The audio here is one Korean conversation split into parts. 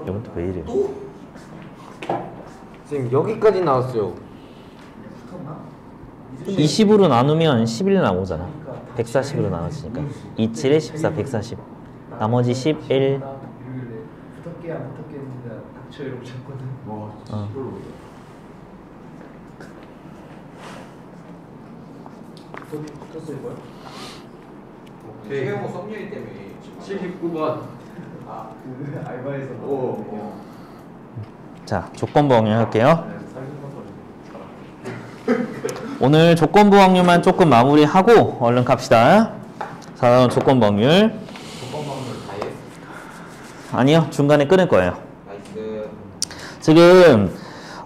이건 또 왜 이래? 선생님 여기까지 나왔어요. 20으로 나누면 11 나오잖아. 140으로 나눴으니까 27에 14, 140. 나머지 11. 붙었게 안 붙었게 했는데 닥쳐 이러고 쳤거든. 와 진짜 이걸로 붙었어 이거요? 최영호 썸녀이 때문에 79번. 그 알바에서 자, 조건부 확률 할게요. 오늘 조건부 확률만 조금 마무리하고 얼른 갑시다. 자, 조건부 확률. 조건부 확률 다해? 아니요, 중간에 끊을 거예요. 나이스. 지금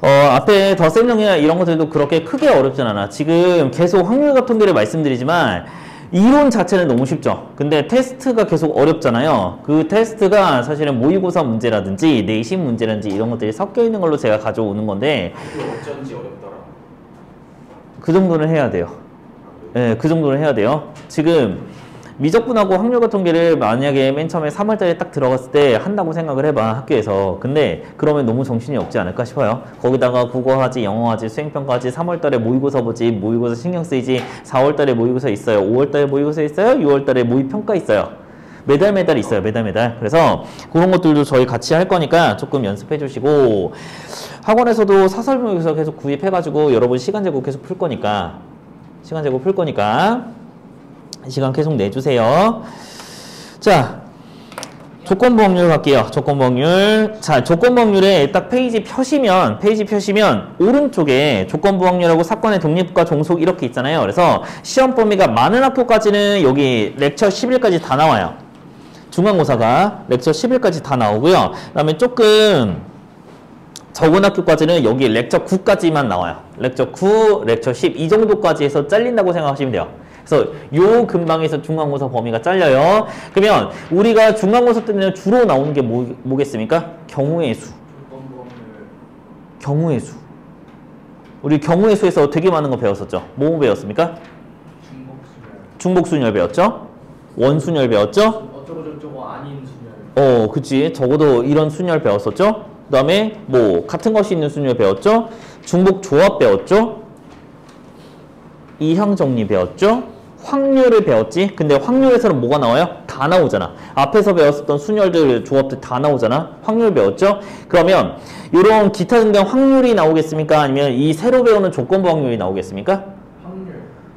앞에 덧셈령이나 이런 것들도 그렇게 크게 어렵진 않아. 지금 계속 확률과 통계를 말씀드리지만 이론 자체는 너무 쉽죠. 근데 테스트가 계속 어렵잖아요. 그 테스트가 사실은 모의고사 문제라든지 내신 문제라든지 이런 것들이 섞여 있는 걸로 제가 가져오는 건데 어쩐지 어렵더라. 그 정도는 해야 돼요. 네, 그 정도는 해야 돼요. 지금 미적분하고 확률과 통계를 만약에 맨 처음에 3월달에 딱 들어갔을 때 한다고 생각을 해봐, 학교에서. 근데 그러면 너무 정신이 없지 않을까 싶어요. 거기다가 국어 하지, 영어 하지, 수행평가 하지, 3월달에 모의고사 보지, 모의고사 신경 쓰이지, 4월달에 모의고사 있어요, 5월달에 모의고사 있어요, 6월달에 모의평가 있어요. 매달 있어요, 매달. 그래서 그런 것들도 저희 같이 할 거니까 조금 연습해 주시고, 학원에서도 사설 모의고사 계속 구입해가지고 여러분 시간 제고 계속 풀 거니까, 시간 계속 내주세요. 자, 조건부 확률 갈게요. 조건부 확률. 자, 조건부 확률에 딱 페이지 펴시면 오른쪽에 조건부 확률하고 사건의 독립과 종속 이렇게 있잖아요. 그래서 시험 범위가 많은 학교까지는 여기 렉처 10일까지 다 나와요. 중간고사가 렉처 10일까지 다 나오고요. 그 다음에 조금 적은 학교까지는 여기 렉처 9까지만 나와요. 렉처 9, 렉처 10 이 정도까지 해서 잘린다고 생각하시면 돼요. 그래서 요 근방에서 중간고사 범위가 잘려요. 그러면 우리가 중간고사 때는 주로 나오는 게 뭐겠습니까? 경우의 수. 우리 경우의 수에서 되게 많은 거 배웠었죠. 뭐 배웠습니까? 중복순열 배웠죠? 원순열 배웠죠? 어쩌고저쩌고 아닌 순열. 그치. 적어도 이런 순열 배웠었죠? 그 다음에 뭐 같은 것이 있는 순열 배웠죠? 중복조합 배웠죠? 이항정리 배웠죠? 확률을 배웠지? 근데 확률에서는 뭐가 나와요? 다 나오잖아. 앞에서 배웠었던 순열들, 조합들 다 나오잖아. 확률 배웠죠? 그러면 이런 기타 등등 확률이 나오겠습니까? 아니면 이 새로 배우는 조건부 확률이 나오겠습니까?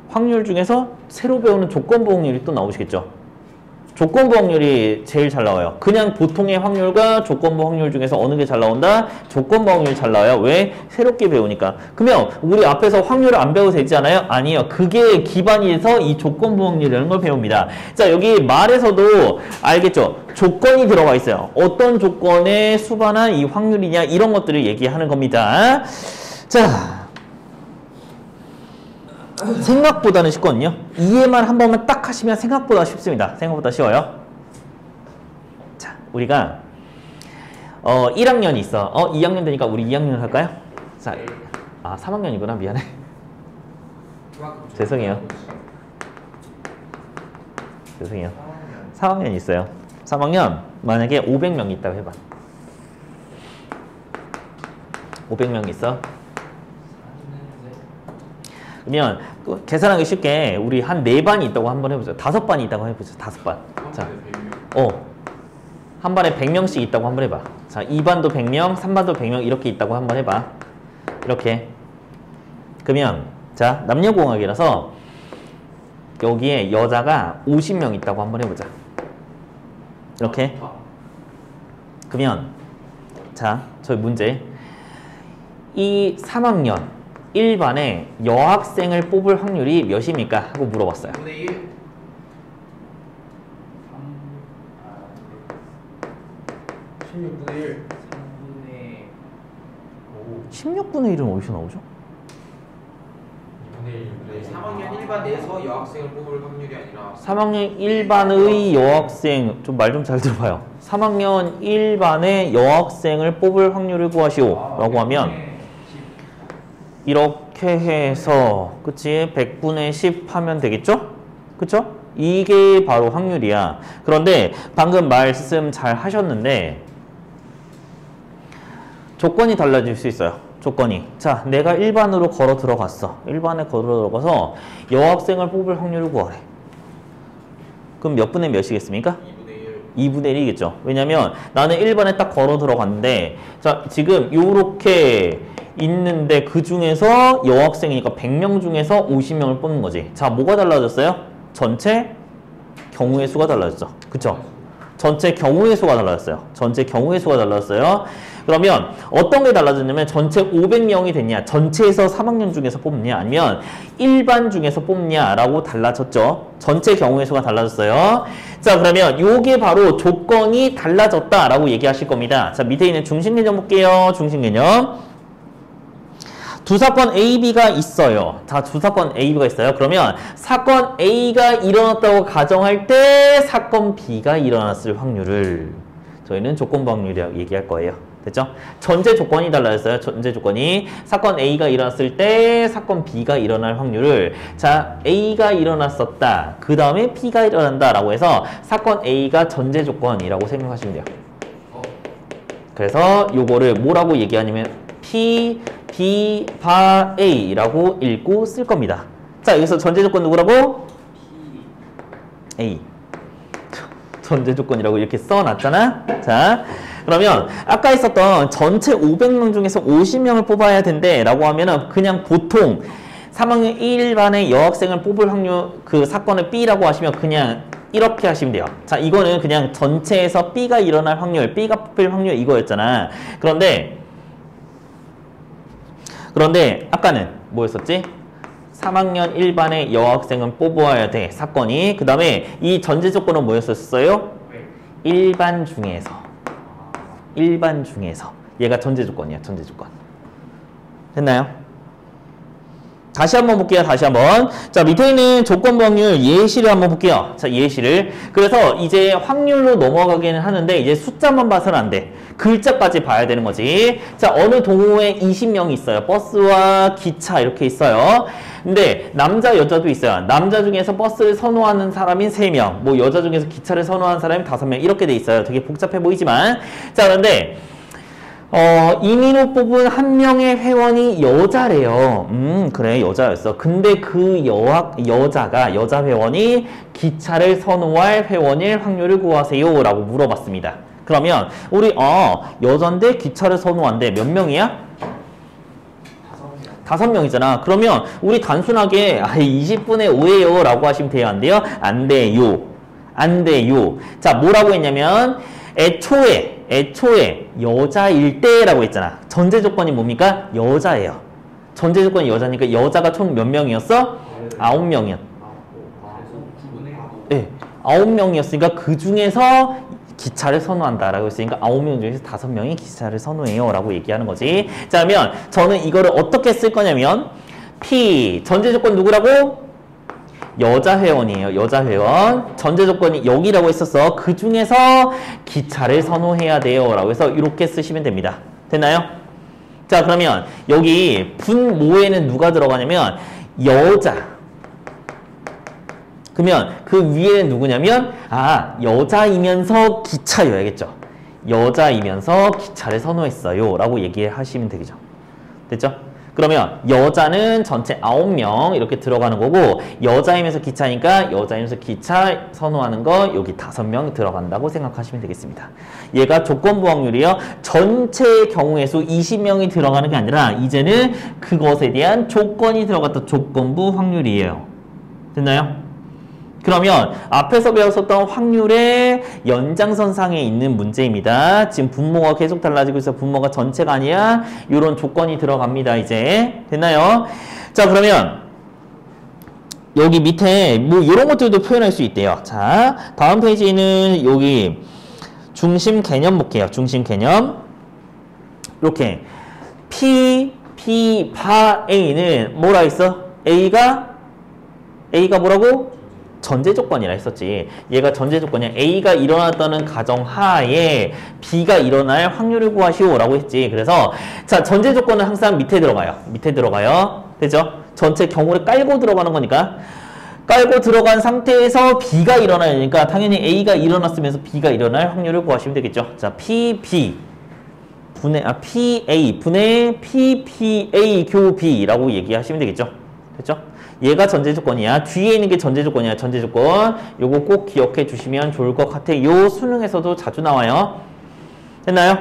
확률 중에서 새로 배우는 조건부 확률이 또 나오시겠죠? 조건부 확률이 제일 잘 나와요. 그냥 보통의 확률과 조건부 확률 중에서 어느 게 잘 나온다? 조건부 확률이 잘 나와요. 왜? 새롭게 배우니까. 그러면 우리 앞에서 확률을 안 배워도 되지 않아요? 아니에요. 그게 기반이 돼서 이 조건부 확률이라는 걸 배웁니다. 자, 여기 말에서도 알겠죠? 조건이 들어가 있어요. 어떤 조건에 수반한 이 확률이냐 이런 것들을 얘기하는 겁니다. 자, 생각보다는 쉽거든요. 이해만 한 번만 딱 하시면 생각보다 쉽습니다. 생각보다 쉬워요. 자, 우리가 1학년이 있어. 2학년 되니까 우리 2학년 할까요? 자, 3학년이구나. 미안해. 죄송해요. 3학년 있어요. 3학년 만약에 500명 있다고 해봐. 500명 있어. 그러면 계산하기 쉽게 우리 한 4반이 있다고 한번 해보자. 5반이 있다고 해보자. 5반. 자, 한 반에 100명씩 있다고 한번 해봐. 자, 2반도 100명, 3반도 100명 이렇게 있다고 한번 해봐. 이렇게. 그러면 자, 남녀공학이라서 여기에 여자가 50명 있다고 한번 해보자. 이렇게. 그러면 자, 저희 문제. 이 3학년 1반에 여학생을 뽑을 확률이 몇입니까? 하고 물어봤어요. 3분의 1. 16분의 1. 16분의 1은 어디서 나오죠? 3학년 1반 내에서 여학생을 뽑을 확률이 아니라 3학년 1반의 여학생, 좀 말 좀 잘 들어봐요. 3학년 1반의 여학생을 뽑을 확률을 구하시오 라고 하면 이렇게 이렇게 해서 그치 100분의 10 하면 되겠죠? 그쵸? 이게 바로 확률이야. 그런데 방금 말씀 잘 하셨는데 조건이 달라질 수 있어요. 조건이. 자, 내가 일반으로 걸어 들어갔어. 일반에 걸어 들어가서 여학생을 뽑을 확률을 구하래. 그럼 몇 분의 몇이겠습니까? 2분의 1이겠죠. 왜냐면 나는 1번에 딱 걸어 들어갔는데 자 지금 요렇게 있는데 그 중에서 여학생이니까 100명 중에서 50명을 뽑는 거지. 자 뭐가 달라졌어요? 전체 경우의 수가 달라졌죠. 그쵸? 전체 경우의 수가 달라졌어요. 전체 경우의 수가 달라졌어요. 그러면 어떤 게 달라졌냐면 전체 500명이 됐냐, 전체에서 3학년 중에서 뽑냐, 아니면 일반 중에서 뽑냐라고 달라졌죠. 전체 경우의 수가 달라졌어요. 자 그러면 요게 바로 조건이 달라졌다라고 얘기하실 겁니다. 자 밑에 있는 중심개념 볼게요. 중심개념. 두 사건 A, B가 있어요. 자, 두 사건 A, B가 있어요. 그러면 사건 A가 일어났다고 가정할 때 사건 B가 일어났을 확률을 저희는 조건부 확률이라고 얘기할 거예요. 됐죠? 전제 조건이 달라졌어요. 전제 조건이. 사건 A가 일어났을 때 사건 B가 일어날 확률을 자, A가 일어났었다. 그 다음에 B가 일어난다 라고 해서 사건 A가 전제 조건이라고 생각하시면 돼요. 그래서 요거를 뭐라고 얘기하냐면 P, B, 바, A라고 읽고 쓸 겁니다. 자, 여기서 전제 조건 누구라고? A. 전제 조건이라고 이렇게 써놨잖아. 자, 그러면 아까 있었던 전체 500명 중에서 50명을 뽑아야 된대 라고 하면은 그냥 보통 3학년 1반의 여학생을 뽑을 확률 그 사건을 B라고 하시면 그냥 이렇게 하시면 돼요. 자, 이거는 그냥 전체에서 B가 일어날 확률, B가 뽑힐 확률 이거였잖아. 그런데 아까는 뭐였었지? 3학년 1반의 여학생은 뽑아야 돼. 사건이. 그 다음에 이 전제 조건은 뭐였었어요? 일반 중에서. 얘가 전제 조건이야. 전제 조건. 됐나요? 다시 한번 볼게요. 다시 한번. 자, 밑에 있는 조건부 확률 예시를 한번 볼게요. 자, 예시를. 그래서 이제 확률로 넘어가기는 하는데 이제 숫자만 봐서는 안 돼. 글자까지 봐야 되는 거지. 자, 어느 동호회에 20명이 있어요. 버스와 기차 이렇게 있어요. 근데 남자, 여자도 있어요. 남자 중에서 버스를 선호하는 사람이 3명, 뭐 여자 중에서 기차를 선호하는 사람이 5명 이렇게 돼 있어요. 되게 복잡해 보이지만. 자, 그런데 임의로 뽑은 한 명의 회원이 여자래요. 그래, 여자였어. 근데 그 여자 회원이 기차를 선호할 회원일 확률을 구하세요. 라고 물어봤습니다. 그러면, 우리, 여잔데 기차를 선호한대. 몇 명이야? 5명이잖아. 그러면, 우리 단순하게, 20분의 5예요. 라고 하시면 돼요? 안 돼요? 안 돼요. 안 돼요. 자, 뭐라고 했냐면, 애초에 여자일 때라고 했잖아. 전제 조건이 뭡니까? 여자예요. 전제 조건이 여자니까 여자가 총 몇 명이었어? 9명이었. 네, 9명이었으니까 그 중에서 기차를 선호한다라고 했으니까 9명 중에서 5명이 기차를 선호해요 라고 얘기하는 거지. 자, 그러면 저는 이거를 어떻게 쓸 거냐면 P, 전제 조건 누구라고? 여자 회원이에요. 여자 회원. 전제 조건이 여기라고 했었어. 그 중에서 기차를 선호해야 돼요. 라고 해서 이렇게 쓰시면 됩니다. 됐나요? 자, 그러면 여기 분모에는 누가 들어가냐면 여자. 그러면 그 위에는 누구냐면 여자이면서 기차여야겠죠. 여자이면서 기차를 선호했어요. 라고 얘기하시면 되겠죠. 됐죠? 그러면 여자는 전체 9명 이렇게 들어가는 거고 여자이면서 기차니까 여자이면서 기차 선호하는 거 여기 5명 들어간다고 생각하시면 되겠습니다. 얘가 조건부 확률이요. 전체 경우의 수 20명이 들어가는 게 아니라 이제는 그것에 대한 조건이 들어갔던 조건부 확률이에요. 됐나요? 그러면 앞에서 배웠었던 확률의 연장선상에 있는 문제입니다. 지금 분모가 계속 달라지고 있어. 분모가 전체가 아니야. 이런 조건이 들어갑니다. 이제 됐나요? 자, 그러면 여기 밑에 뭐 이런 것들도 표현할 수 있대요. 자, 다음 페이지는 여기 중심 개념 볼게요. 중심 개념. 이렇게 P, 바 A는 뭐라 했어? A가 뭐라고? 전제 조건이라 했었지. 얘가 전제 조건이야. A가 일어났다는 가정하에 B가 일어날 확률을 구하시오라고 했지. 그래서 자, 전제 조건은 항상 밑에 들어가요. 밑에 들어가요. 되죠? 전체 경우를 깔고 들어가는 거니까. 깔고 들어간 상태에서 B가 일어나야 되니까 당연히 A가 일어났으면서 B가 일어날 확률을 구하시면 되겠죠. 자, PB PA 분의 PPA 교 B라고 얘기하시면 되겠죠. 됐죠? 얘가 전제 조건이야. 뒤에 있는 게 전제 조건이야. 전제 조건. 요거 꼭 기억해 주시면 좋을 것 같아. 요 수능에서도 자주 나와요. 됐나요?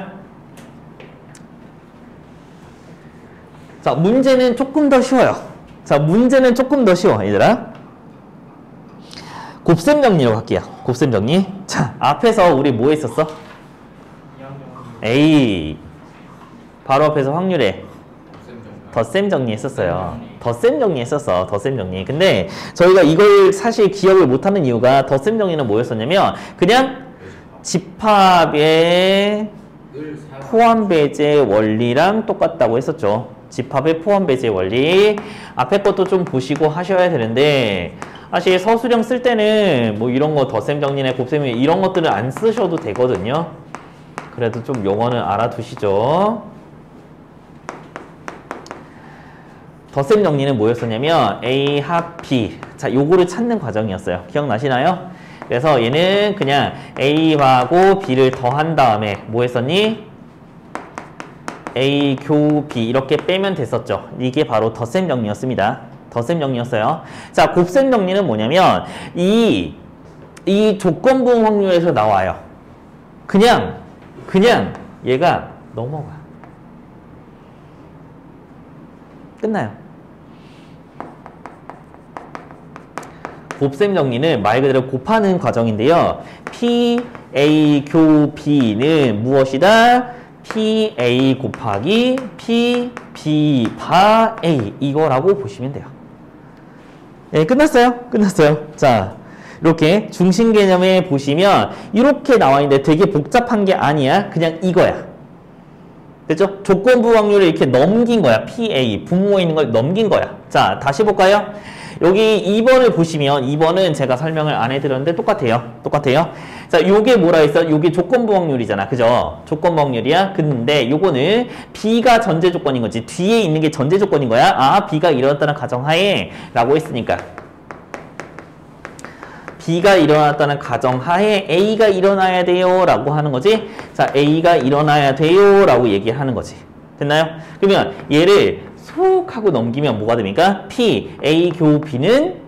자, 문제는 조금 더 쉬워요. 자, 문제는 조금 더 쉬워, 얘들아. 곱셈 정리로 갈게요. 곱셈 정리. 자, 앞에서 우리 뭐 했었어? A. 바로 앞에서 확률에 덧셈 정리했었어요. 덧셈 정리했었어. 덧셈 정리. 근데 저희가 이걸 사실 기억을 못하는 이유가 덧셈 정리는 뭐였었냐면 그냥 집합의 포함 배제 원리랑 똑같다고 했었죠. 집합의 포함 배제 원리. 앞에 것도 좀 보시고 하셔야 되는데 사실 서술형 쓸 때는 뭐 이런 거 덧셈 정리나 곱셈 이런 것들을 안 쓰셔도 되거든요. 그래도 좀 용어는 알아두시죠. 덧셈 정리는 뭐였었냐면 A 합 B. 자, 요거를 찾는 과정이었어요. 기억나시나요? 그래서 얘는 그냥 A하고 B를 더한 다음에 뭐 했었니? A 교 B 이렇게 빼면 됐었죠. 이게 바로 덧셈 정리였습니다. 덧셈 정리였어요. 자, 곱셈 정리는 뭐냐면 이 조건부 확률에서 나와요. 그냥 얘가 넘어가. 끝나요. 곱셈 정리는 말 그대로 곱하는 과정인데요. P, A, 교, B는 무엇이다? P, A 곱하기 P, B, 바, A 이거라고 보시면 돼요. 네, 끝났어요. 끝났어요. 자, 이렇게 중심 개념에 보시면 이렇게 나와 있는데 되게 복잡한 게 아니야. 그냥 이거야. 됐죠? 조건부 확률을 이렇게 넘긴 거야. PA, 분모에 있는 걸 넘긴 거야. 자, 다시 볼까요? 여기 2번을 보시면 2번은 제가 설명을 안 해드렸는데 똑같아요. 똑같아요. 자, 요게 뭐라 했어? 요게 조건부 확률이잖아. 그죠? 조건부 확률이야. 근데 요거는 B가 전제 조건인 거지. 뒤에 있는 게 전제 조건인 거야. 아, B가 일어났다는 가정하에 라고 했으니까. B가 일어났다는 가정하에 A가 일어나야 돼요 라고 하는 거지. 자, A가 일어나야 돼요 라고 얘기하는 거지. 됐나요? 그러면 얘를 속 하고 넘기면 뭐가 됩니까? P, A 교 B는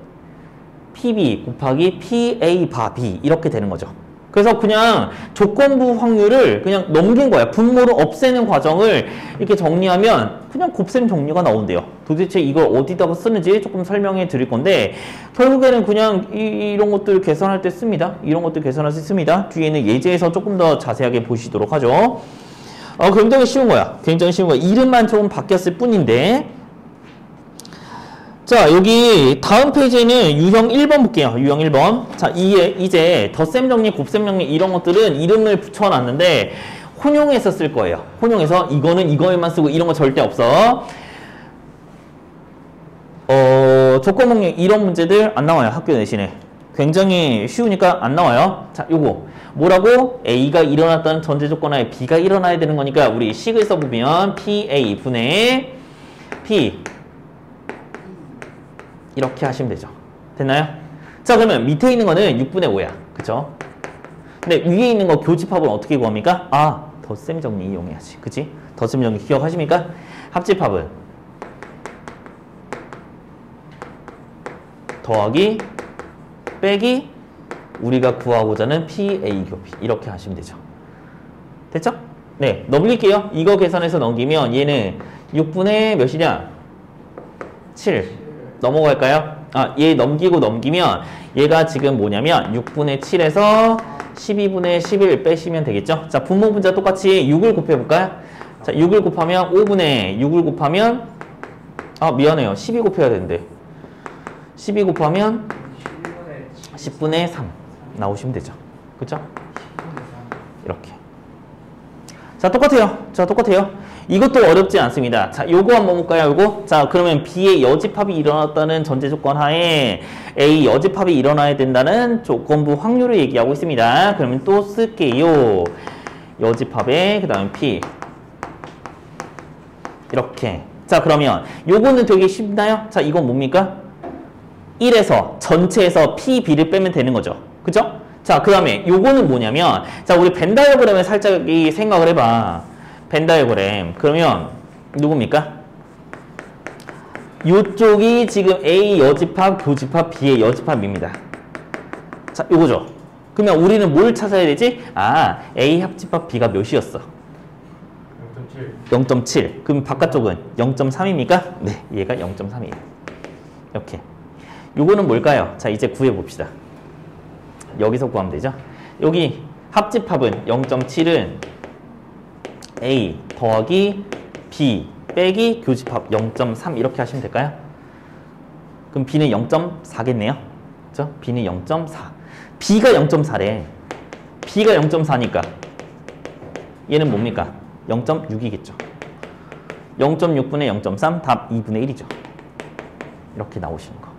PB 곱하기 PA 바 B 이렇게 되는 거죠. 그래서 그냥 조건부 확률을 그냥 넘긴 거야. 분모를 없애는 과정을 이렇게 정리하면 그냥 곱셈 정리가 나온대요. 도대체 이걸 어디다가 쓰는지 조금 설명해 드릴 건데 결국에는 그냥 이런 것들 계산할 때 씁니다. 이런 것들 계산할 때 씁니다. 뒤에는 예제에서 조금 더 자세하게 보시도록 하죠. 굉장히 쉬운 거야. 굉장히 쉬운 거야. 이름만 조금 바뀌었을 뿐인데 자, 여기 다음 페이지에는 유형 1번 볼게요. 유형 1번. 자, 이제 덧셈 정리, 곱셈 정리 이런 것들은 이름을 붙여놨는데 혼용해서 쓸 거예요. 혼용해서 이거는 이거에만 쓰고 이런 거 절대 없어. 조건 확률 이런 문제들 안 나와요. 학교 내신에. 굉장히 쉬우니까 안 나와요. 자, 요거 뭐라고? A가 일어났다는 전제 조건하에 B가 일어나야 되는 거니까 우리 식을 써보면 PA 분의 P 이렇게 하시면 되죠. 됐나요? 자, 그러면 밑에 있는 거는 6분의 5야. 그쵸? 근데 위에 있는 거 교집합은 어떻게 구합니까? 아, 덧셈 정리 이용해야지. 그치? 덧셈 정리 기억하십니까? 합집합은 더하기 빼기 우리가 구하고자 하는 PA 교 P 이렇게 하시면 되죠. 됐죠? 네, 넘길게요. 이거 계산해서 넘기면 얘는 6분의 몇이냐? 7 넘어갈까요? 아, 얘 넘기고 넘기면 얘가 지금 뭐냐면 6분의 7에서 12분의 11 빼시면 되겠죠? 자, 분모 분자 똑같이 6을 곱해볼까요? 자, 6을 곱하면 5분의 6을 곱하면 미안해요. 12 곱해야 되는데 12 곱하면 10분의 3 나오시면 되죠. 그죠? 이렇게. 자, 똑같아요. 자, 똑같아요. 이것도 어렵지 않습니다. 자, 요거 한번 볼까요? 요거. 자, 그러면 B의 여집합이 일어났다는 전제 조건 하에 A 여집합이 일어나야 된다는 조건부 확률을 얘기하고 있습니다. 그러면 또 쓸게요. 여집합에 그 다음에 P. 이렇게. 자, 그러면 요거는 되게 쉽나요? 자, 이건 뭡니까? 1에서 전체에서 P, B를 빼면 되는 거죠. 그죠? 자, 그 다음에 요거는 뭐냐면, 자, 우리 벤 다이어그램을 살짝 생각을 해봐. 벤 다이어그램. 그러면 누굽니까? 요쪽이 지금 A 여집합, 교집합, B의 여집합입니다. 자, 요거죠. 그러면 우리는 뭘 찾아야 되지? 아, A 합집합 B가 몇이었어? 0.7. 그럼 바깥쪽은 0.3입니까? 네, 얘가 0.3이에요. 이렇게. 요거는 뭘까요? 자, 이제 구해봅시다. 여기서 구하면 되죠? 여기 합집합은 0.7은 A 더하기 B 빼기 교집합 0.3 이렇게 하시면 될까요? 그럼 B는 0.4겠네요. 그죠? B는 0.4. B가 0.4래. B가 0.4니까 얘는 뭡니까? 0.6이겠죠. 0.6분의 0.3 답 2분의 1이죠. 이렇게 나오시는 거.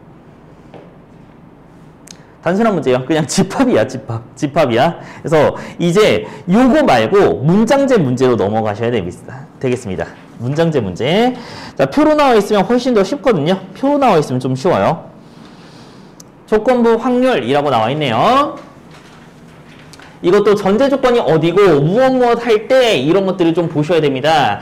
단순한 문제예요. 그냥 집합이야, 집합. 집합이야. 그래서 이제 요거 말고 문장제 문제로 넘어가셔야 되겠습니다. 문장제 문제. 자, 표로 나와 있으면 훨씬 더 쉽거든요. 표로 나와 있으면 좀 쉬워요. 조건부 확률이라고 나와 있네요. 이것도 전제 조건이 어디고 무엇 할 때 이런 것들을 좀 보셔야 됩니다.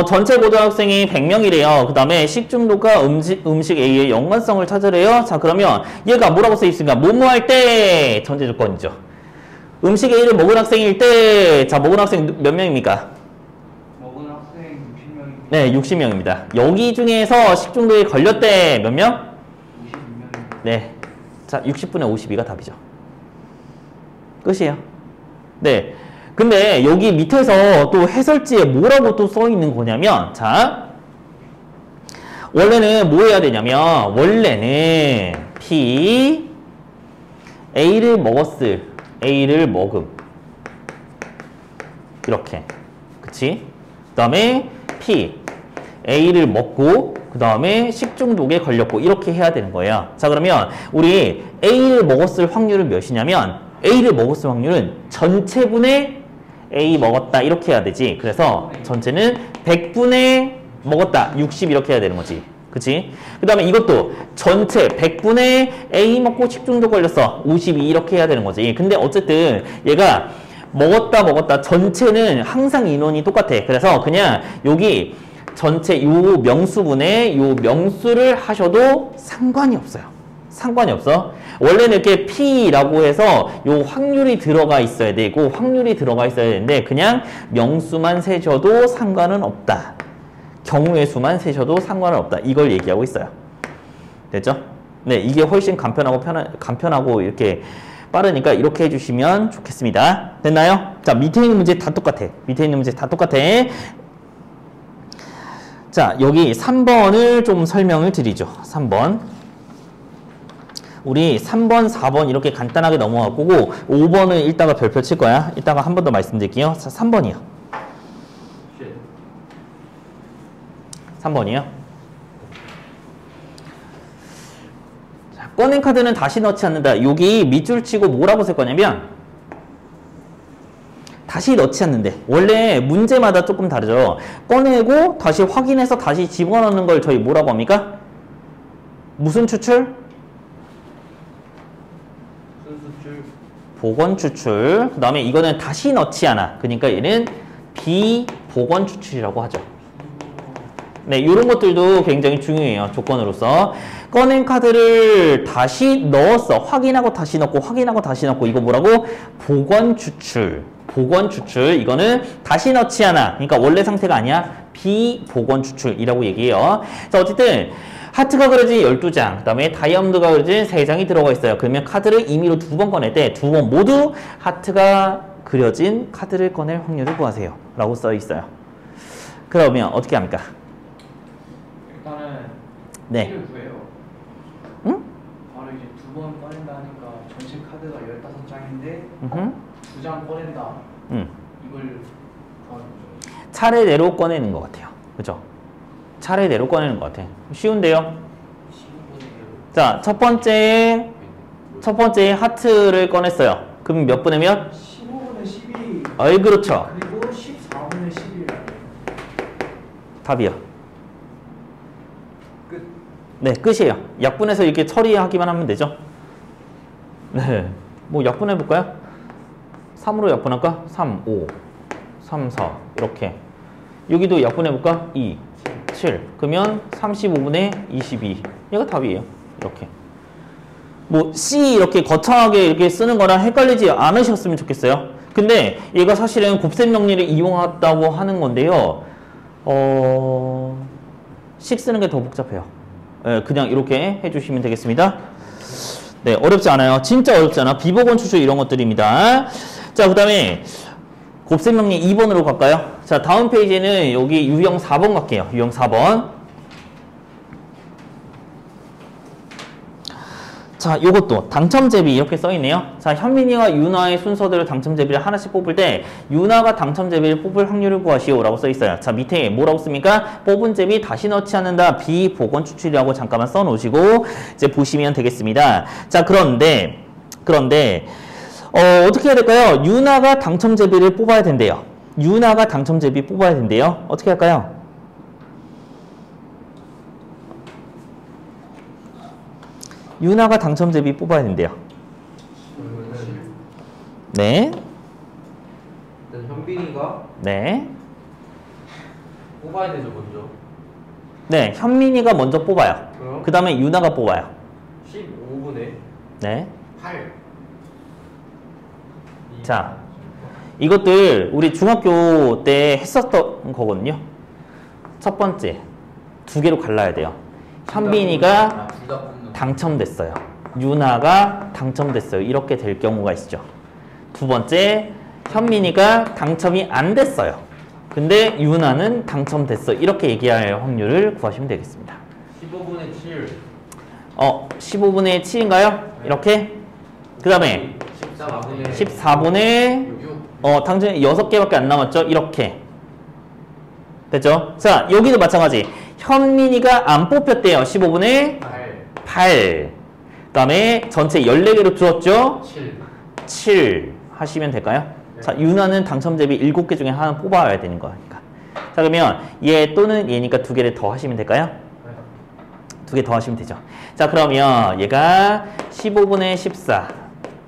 전체 고등학생이 100명이래요. 그 다음에 식중독과 음식 A의 연관성을 찾으래요. 자, 그러면 얘가 뭐라고 써 있습니까? 뭐뭐 할 때 전제 조건이죠. 음식 A를 먹은 학생일 때, 자, 먹은 학생 몇 명입니까? 먹은 학생 60명입니다. 네, 60명입니다. 여기 중에서 식중독에 걸렸대 몇 명? 52명입니다. 네. 자, 60분의 52가 답이죠. 끝이에요. 네. 근데 여기 밑에서 또 해설지에 뭐라고 또 써 있는 거냐면, 자, 원래는 뭐 해야 되냐면, 원래는 P, A를 먹었을, A를 먹음. 이렇게. 그치? 그 다음에 P, A를 먹고, 그 다음에 식중독에 걸렸고, 이렇게 해야 되는 거예요. 자, 그러면 우리 A를 먹었을 확률은 몇이냐면, A를 먹었을 확률은 전체분의 A 먹었다 이렇게 해야 되지. 그래서 전체는 100분의 먹었다 60 이렇게 해야 되는 거지. 그치? 그 다음에 이것도 전체 100분의 A 먹고 식중독 걸렸어 52 이렇게 해야 되는 거지. 근데 어쨌든 얘가 먹었다 전체는 항상 인원이 똑같아. 그래서 그냥 여기 전체 요 명수분의 요 명수를 하셔도 상관이 없어요. 상관이 없어. 원래는 이렇게 P라고 해서 요 확률이 들어가 있어야 되고 확률이 들어가 있어야 되는데 그냥 명수만 세셔도 상관은 없다. 경우의 수만 세셔도 상관은 없다. 이걸 얘기하고 있어요. 됐죠? 네, 이게 훨씬 간편하고 이렇게 빠르니까 이렇게 해주시면 좋겠습니다. 됐나요? 자, 밑에 있는 문제 다 똑같아. 밑에 있는 문제 다 똑같아. 자, 여기 3번을 좀 설명을 드리죠. 3번. 우리 3번, 4번 이렇게 간단하게 넘어갈 거고 5번은 이따가 별표 칠 거야. 이따가 한 번 더 말씀드릴게요. 3번이요. 3번이요. 자, 꺼낸 카드는 다시 넣지 않는다. 여기 밑줄 치고 뭐라고 쓸 거냐면 다시 넣지 않는데 원래 문제마다 조금 다르죠. 꺼내고 다시 확인해서 다시 집어넣는 걸 저희 뭐라고 합니까? 무슨 추출? 복원 추출. 그 다음에 이거는 다시 넣지 않아. 그러니까 얘는 비복원 추출이라고 하죠. 네, 이런 것들도 굉장히 중요해요. 조건으로서. 꺼낸 카드를 다시 넣었어. 확인하고 다시 넣고 확인하고 다시 넣고 이거 뭐라고? 복원 추출. 복원 추출. 이거는 다시 넣지 않아. 그러니까 원래 상태가 아니야. 비복원 추출이라고 얘기해요. 자, 어쨌든 하트가 그려진 12장, 그 다음에 다이아몬드가 그려진 3장이 들어가 있어요. 그러면 카드를 임의로 2번 꺼낼 때 2번 모두 하트가 그려진 카드를 꺼낼 확률을 구하세요. 라고 써 있어요. 그러면 어떻게 합니까? 일단은 네. P를 구해요. 응? 바로 이제 2번 꺼낸다 하니까 전체 카드가 15장인데 음흠. 2장 꺼낸다. 응. 이걸 구하는 거죠. 차례대로 꺼내는 것 같아요. 그죠? 차례대로 꺼내는 것 같아. 쉬운데요? 자, 첫 번째 하트를 꺼냈어요. 그럼 몇 분의 몇? 15분의 12. 어이, 그렇죠. 그리고 14분의 11. 답이요. 끝. 네, 끝이에요. 약분해서 이렇게 처리하기만 하면 되죠. 네. 뭐 약분해볼까요? 3으로 약분할까? 3, 5, 3, 4 이렇게. 여기도 약분해볼까? 2, 7. 그러면 35분의 22. 얘가 답이에요. 이렇게. 뭐 C 이렇게 거창하게 이렇게 쓰는 거랑 헷갈리지 않으셨으면 좋겠어요. 근데 얘가 사실은 곱셈 정리를 이용했다고 하는 건데요. 식 쓰는 게 더 복잡해요. 네, 그냥 이렇게 해주시면 되겠습니다. 네, 어렵지 않아요. 진짜 어렵지 않아. 비보건 추출 이런 것들입니다. 자, 그 다음에 곱셈 정리 2번으로 갈까요? 자, 다음 페이지는 여기 유형 4번 갈게요. 유형 4번. 자, 요것도 당첨제비 이렇게 써있네요. 자, 현민이와 유나의 순서대로 당첨제비를 하나씩 뽑을 때 유나가 당첨제비를 뽑을 확률을 구하시오 라고 써있어요. 자, 밑에 뭐라고 씁니까? 뽑은 제비 다시 넣지 않는다. 비보건 추출이라고 잠깐만 써놓으시고 이제 보시면 되겠습니다. 자, 그런데 어떻게 해야 될까요? 유나가 당첨제비를 뽑아야 된대요. 유나가 당첨제비 뽑아야 된대요. 어떻게 할까요? 유나가 당첨제비 뽑아야 된대요. 네. 일단 현빈이가 네. 뽑아야 되죠 먼저. 네. 현민이가 먼저 뽑아요. 그럼? 그 다음에 유나가 뽑아요. 15분의 네. 8. 자, 이것들 우리 중학교 때 했었던 거거든요. 첫 번째, 두 개로 갈라야 돼요. 현빈이가 둘다 뽑는. 당첨됐어요. 유나가 당첨됐어요. 이렇게 될 경우가 있죠. 두 번째, 현민이가 당첨이 안 됐어요. 근데 유나는 당첨됐어. 이렇게 얘기할 확률을 구하시면 되겠습니다. 15분의 7. 15분의 7인가요? 이렇게? 그 다음에 14분의 6. 당첨이 6개밖에 안 남았죠? 이렇게. 됐죠? 자, 여기도 마찬가지. 현민이가 안 뽑혔대요. 15분의 8. 그 다음에 전체 14개로 줄었죠? 7 하시면 될까요? 네. 자, 유나는 당첨제비 7개 중에 하나 뽑아야 되는 거니까. 자, 그러면 얘 또는 얘니까 2개를 더 하시면 될까요? 2개 더 하시면 되죠. 자, 그러면 얘가 15분의 14.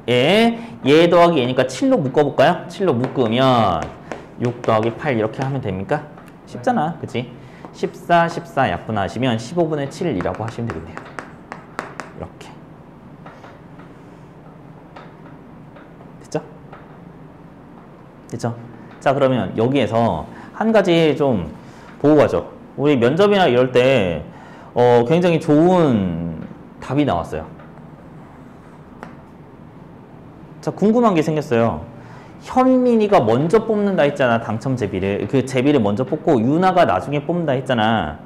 얘 더하기 얘니까 7로 묶어볼까요? 7로 묶으면 6 더하기 8 이렇게 하면 됩니까? 쉽잖아. 그치? 14, 14 약분하시면 15분의 7이라고 하시면 되겠네요. 이렇게. 됐죠? 됐죠? 자, 그러면 여기에서 한 가지 좀 보고 가죠. 우리 면접이나 이럴 때 굉장히 좋은 답이 나왔어요. 자, 궁금한 게 생겼어요. 현민이가 먼저 뽑는다 했잖아. 당첨 제비를. 그 제비를 먼저 뽑고 유나가 나중에 뽑는다 했잖아.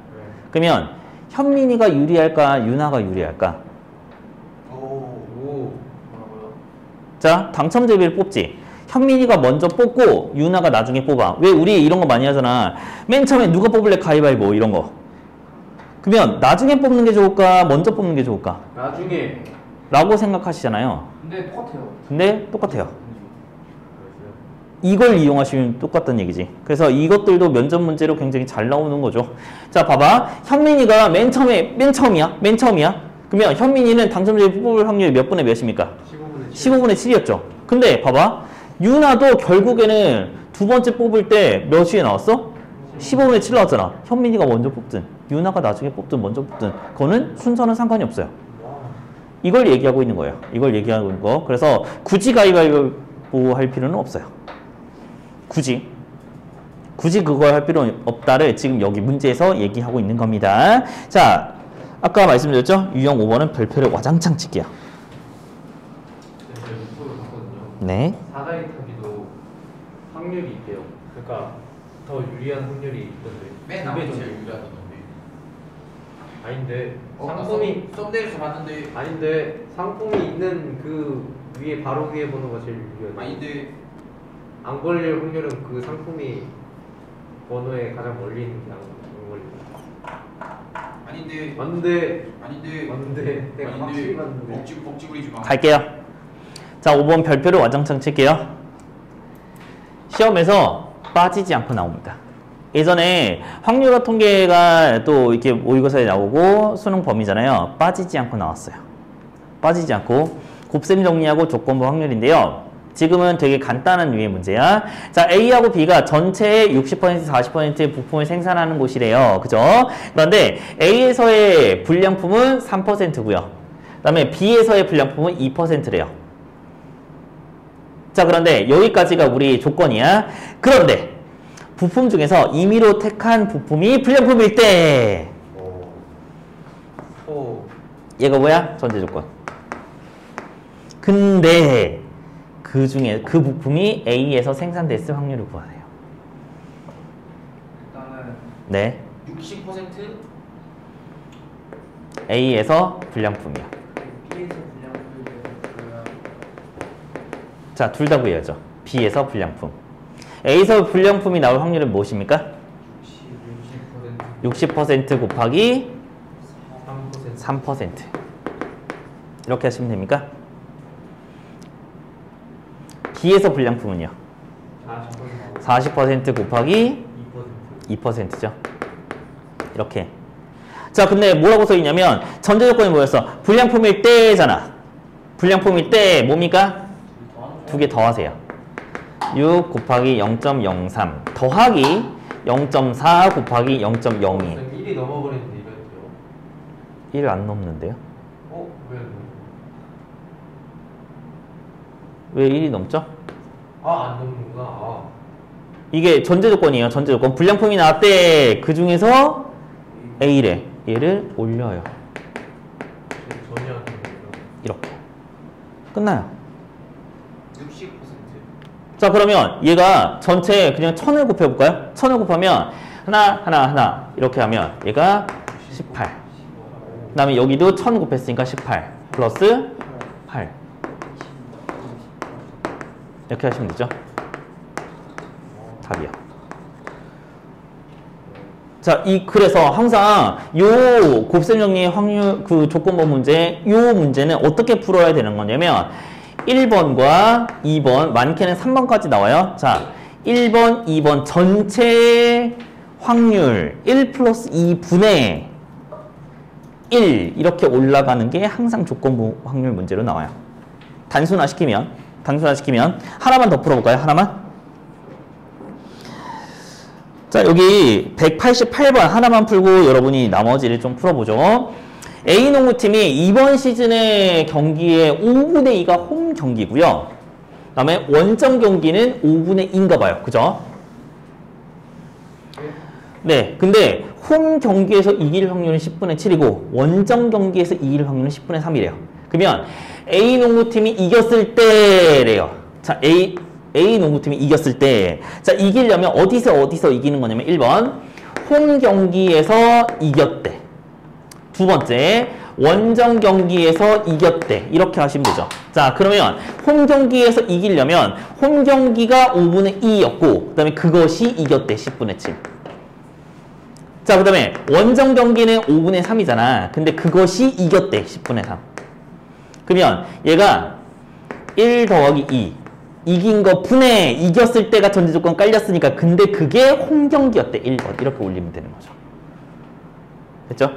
그러면 현민이가 유리할까? 유나가 유리할까? 뭐라고요? 자, 당첨 제비를 뽑지. 현민이가 먼저 뽑고 유나가 나중에 뽑아. 왜 우리 이런 거 많이 하잖아. 맨 처음에 누가 뽑을래? 가위바위보 이런 거. 그러면 나중에 뽑는 게 좋을까? 먼저 뽑는 게 좋을까? 나중에. 라고 생각하시잖아요. 근데 똑같아요. 근데 똑같아요. 이걸 이용하시면 똑같다는 얘기지. 그래서 이것들도 면접 문제로 굉장히 잘 나오는 거죠. 자, 봐봐. 현민이가 맨 처음이야. 그러면 현민이는 당첨자를 뽑을 확률이 몇 분의 몇입니까? 15분의 7이었죠. 근데 봐봐. 유나도 결국에는 두 번째 뽑을 때 몇이 나왔어? 15분의 7 나왔잖아. 현민이가 먼저 뽑든 유나가 나중에 뽑든 먼저 뽑든 그거는 순서는 상관이 없어요. 이걸 얘기하고 있는 거예요. 이걸 얘기하고 있는 거. 그래서 굳이 가위바위보 할 필요는 없어요. 굳이 그걸 할 필요는 없다를 지금 여기 문제에서 얘기하고 있는 겁니다. 자, 아까 말씀드렸죠? 유형 5번은 별표를 와장창 칠게요. 제가 유튜브를 봤거든요. 네. 사다리 타기도 확률이 있대요. 그러니까 더 유리한 확률이 있던데. 맨 앞에 제일 유리하던데. 아닌데 상품이 썸네일에서 봤는데. 아닌데 상품이 있는 그 위에 바로 위에 번호가 제일 유리하대. 아닌데. 안 걸릴 확률은 그 상품이 번호에 가장 멀리 있는 게 양걸리. 아닌데 맞는데 아닌데 내가 확실히 맞는데. 억지 부리지 마. 갈게요. 자, 5번 별표를 와장창 칠게요. 시험에서 빠지지 않고 나옵니다. 예전에 확률화 통계가 또 이렇게 모의고사에 나오고 수능 범위잖아요. 빠지지 않고 나왔어요. 빠지지 않고 곱셈 정리하고 조건부 확률인데요. 지금은 되게 간단한 유의 문제야. 자, A하고 B가 전체의 60%, 40%의 부품을 생산하는 곳이래요. 그죠? 그런데 A에서의 불량품은 3%고요. 그 다음에 B에서의 불량품은 2%래요. 자, 그런데 여기까지가 우리 조건이야. 그런데 부품 중에서 임의로 택한 부품이 불량품일 때 얘가 뭐야? 전제 조건. 근데 그 중에 그 부품이 A에서 생산됐을 확률을 구하래요. 일단은 네. 60% A에서 불량품이요. B에서 분량을 자, 둘 다 구해야죠. B에서 불량품. A에서 불량품이 나올 확률은 무엇입니까? 60% 곱하기 3%. 이렇게 하시면 됩니까? B에서 불량품은요? 40% 곱하기 2%죠. 이렇게. 자, 근데 뭐라고 써있냐면 전제 조건이 뭐였어? 불량품일 때잖아. 불량품일 때 뭡니까? 두 개 더하세요. 6 곱하기 0.03 더하기 0.4 곱하기 0.02 1이 넘어버리는데 이거죠. 1을 안 넘는데요? 왜? 왜 1이 넘죠? 안 넘는구나. 아. 이게 전제 조건이에요. 전제 조건. 불량품이 나왔대. 그 중에서 A래. 얘를 올려요. 전혀 안 됩니다. 이렇게. 끝나요. 60%. 자, 그러면 얘가 전체 그냥 1000을 곱해볼까요? 1000을 곱하면 하나 이렇게 하면 얘가 18. 그 다음에 여기도 1000 곱했으니까 18 플러스 8 이렇게 하시면 되죠. 답이요. 자, 그래서 항상 요 곱셈 정리 확률 그 조건부 문제 요 문제는 어떻게 풀어야 되는 거냐면 1번과 2번, 많게는 3번까지 나와요. 자, 1번, 2번 전체 확률 1 플러스 2분의 1 이렇게 올라가는 게 항상 조건부 확률 문제로 나와요. 단순화시키면 하나만 더 풀어볼까요? 하나만? 자, 여기 188번 하나만 풀고 여러분이 나머지를 좀 풀어보죠. A농구팀이 이번 시즌의 경기의 5분의 2가 홈 경기고요. 그 다음에 원정 경기는 5분의 2인가 봐요. 그죠? 네, 근데 홈 경기에서 이길 확률은 10분의 7이고 원정 경기에서 이길 확률은 10분의 3이래요. 그러면 A농구팀이 이겼을 때래요. 자, A농구팀이 이겼을 때. 자, 이기려면 어디서 이기는 거냐면 1번 홈 경기에서 이겼대. 두 번째, 원정 경기에서 이겼대. 이렇게 하시면 되죠. 자, 그러면 홈 경기에서 이기려면 홈 경기가 5분의 2였고 그 다음에 그것이 이겼대. 10분의 7. 자, 그 다음에 원정 경기는 5분의 3이잖아. 근데 그것이 이겼대. 10분의 3. 그러면 얘가 1 더하기 2. 이긴 거 분의 이겼을 때가 전제조건 깔렸으니까 근데 그게 홈 경기였대. 1번. 이렇게 올리면 되는 거죠. 됐죠?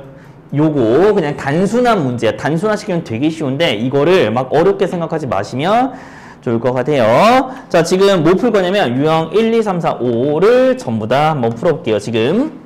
요거 그냥 단순한 문제야. 단순화시키면 되게 쉬운데 이거를 막 어렵게 생각하지 마시면 좋을 것 같아요. 자, 지금 뭐 풀 거냐면 유형 1, 2, 3, 4, 5를 전부 다 한번 풀어볼게요. 지금